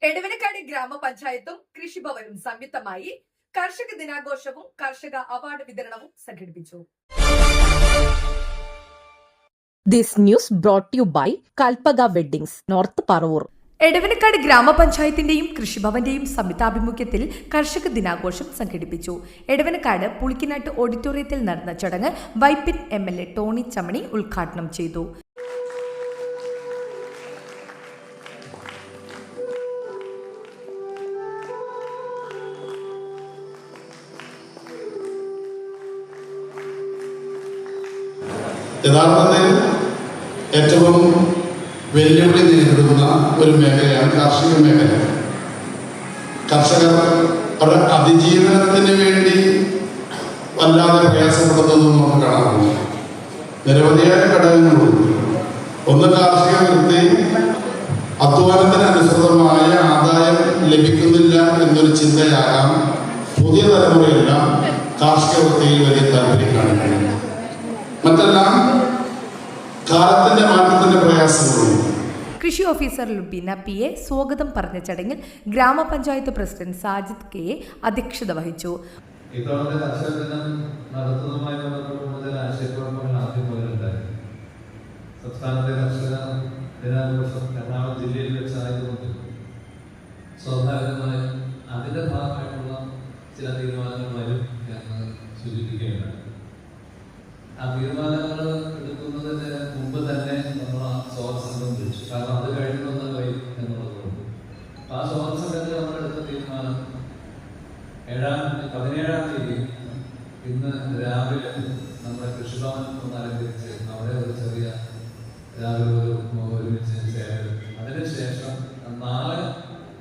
എടവനക്കാട് ഗ്രാമപഞ്ചായത്തും കൃഷിഭവനും സംയുക്തമായി കർഷക ദിനാഘോഷവും കർഷക അവാർഡ് വിതരണവും സംഘടിപ്പിച്ചു. This news brought to you by Kalpaga Weddings, North Paravoor. Edavanakkad ഗ്രാമപഞ്ചായത്തിന്റെയും കൃഷിഭവന്റെയും സംയുക്താഭിമുഖ്യത്തിൽ കർഷക ദിനാഘോഷം സംഘടിപ്പിച്ചു. എടവനക്കാട് പുളിക്കിനാട്ട് ഓഡിറ്റോറിയത്തിൽ നടന്ന ചടങ്ങ് വൈപ്പിൻ MLA ടോണി ചമണി ഉദ്ഘാടനം ചെയ്തു. യഥാർത്ഥത്തിൽ ഏറ്റവും വെല്ലുവിളി നേരിടുന്ന ഒരു മേഖലയാണ് കാർഷിക മേഖല. കർഷകർ അവരുടെ അതിജീവനത്തിന് വേണ്ടി വല്ലാതെ പ്രയാസപ്പെടുന്നതും നമുക്ക് കാണാറുണ്ട്. നിരവധിയായ ഘടകങ്ങളുണ്ട്. ഒന്ന്, കാർഷിക വൃത്തി അധ്വാനത്തിന് അനുസൃതമായ ആദായം ലഭിക്കുന്നില്ല എന്നൊരു ചിന്തയാകാം പുതിയ തലമുറയെല്ലാം കാർഷിക വൃത്തിയിൽ വലിയ താല്പര്യം കാണിക്കുന്നത്. മറ്റെല്ലാം കാലത്തിന്റെ മാറ്റത്തിന്റെ പ്രയാസങ്ങളുണ്ട്. കൃഷി ഓഫീസർ ലുബീന PA സ്വാഗതം പറഞ്ഞ ചടങ്ങിൽ ഗ്രാമപഞ്ചായത്ത് പ്രസിഡന്റ് സാജിദ് KA അധ്യക്ഷത വഹിച്ചു. ഇത്തവണത്തെ കർഷക ദിനം നടത്തുന്നതുമായി ബന്ധപ്പെട്ടുള്ള ആശയക്കുഴപ്പങ്ങൾ ആദ്യം മുതലുണ്ടായി. സംസ്ഥാനത്തെ കർഷക ദിനാഘോഷം എറണാകുളം ജില്ലയിൽ വെച്ചായതുകൊണ്ട് സ്വാഭാവികമായും അതിന്റെ ഭാഗമായിട്ടുള്ള ചില തീരുമാനങ്ങൾ വരും എന്ന് സൂചിപ്പിക്കുകയാണ്. ആ തീരുമാനങ്ങൾ എടുക്കുന്നതിന് മുമ്പ് തന്നെ നമ്മൾ ആ സ്വാതന്ത്ര്യം വിളിച്ചു. കാരണം അത് കഴിഞ്ഞൊന്ന് വരും എന്നുള്ളതുകൊണ്ട് ആ സ്വാതന്ത്ര്യത്തിൽ നമ്മളെടുത്ത തീരുമാനം 17-ാം തീയതി ഇന്ന് രാവിലെ നമ്മുടെ കൃഷിഭവൻ ഒന്ന് അലങ്കരിച്ച് അവിടെ ഒരു ചെറിയ രാവിലെ ഒരുമിച്ച് ചേരും. അതിനുശേഷം നാളെ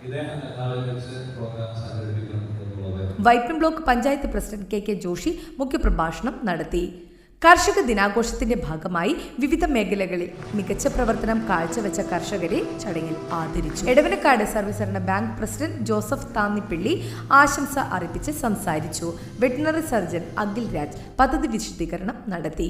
ഇതേ നാളിൽ വെച്ച് പ്രോഗ്രാം സംഘടിപ്പിക്കണം എന്നുള്ളത്. Vypin block panchayat president KK Joshi മുഖ്യപ്രഭാഷണം നടത്തി. കർഷക ദിനാഘോഷത്തിന്റെ ഭാഗമായി വിവിധ മേഖലകളിൽ മികച്ച പ്രവർത്തനം കാഴ്ചവെച്ച കർഷകരെ ചടങ്ങിൽ ആദരിച്ചു. എടവനക്കാട് സർവീസരണ ബാങ്ക് പ്രസിഡന്റ് ജോസഫ് താന്നിപ്പിള്ളി ആശംസ അറിയിച്ച് സംസാരിച്ചു. വെറ്റിനറി സർജൻ അഖിൽ രാജ് പദ്ധതി വിശദീകരണം നടത്തി.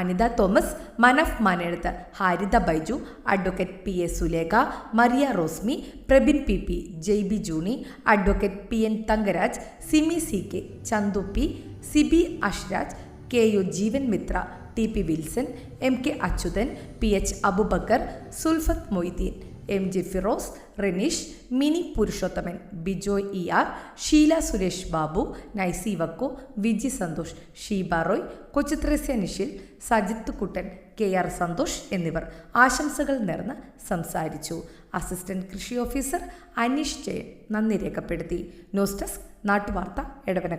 Anitha Thomas, Manaf Manezhath, Haritha Baiju, advocate PA Sulekha, Maria Rosmi, Prabin PP, JB Juni, advocate PN Thankaraj, Simi CK, Chandu P, Sibi Ashraj, KU Jeevan Mithra, TP Wilson, MK Achuthan, PH Abubakar, Sulfath Moideen, MJ Firoz, Rineesh, Mini Purushothaman, Bijoy ER, Sheela Suresh Babu, Naisy Vakku, Viji Santhosh, Sheeba Roy, Kochuthresia Nishil, Sajith Kuttan, KR Santhosh എന്നിവർ ആശംസകൾ നേർന്ന് സംസാരിച്ചു. അസിസ്റ്റന്റ് കൃഷി ഓഫീസർ അനീഷ് ജയൻ നന്ദി രേഖപ്പെടുത്തി. ന്യൂസ് ഡെസ്ക് നാട്ടുവാർത്ത എടവനക്കാട്.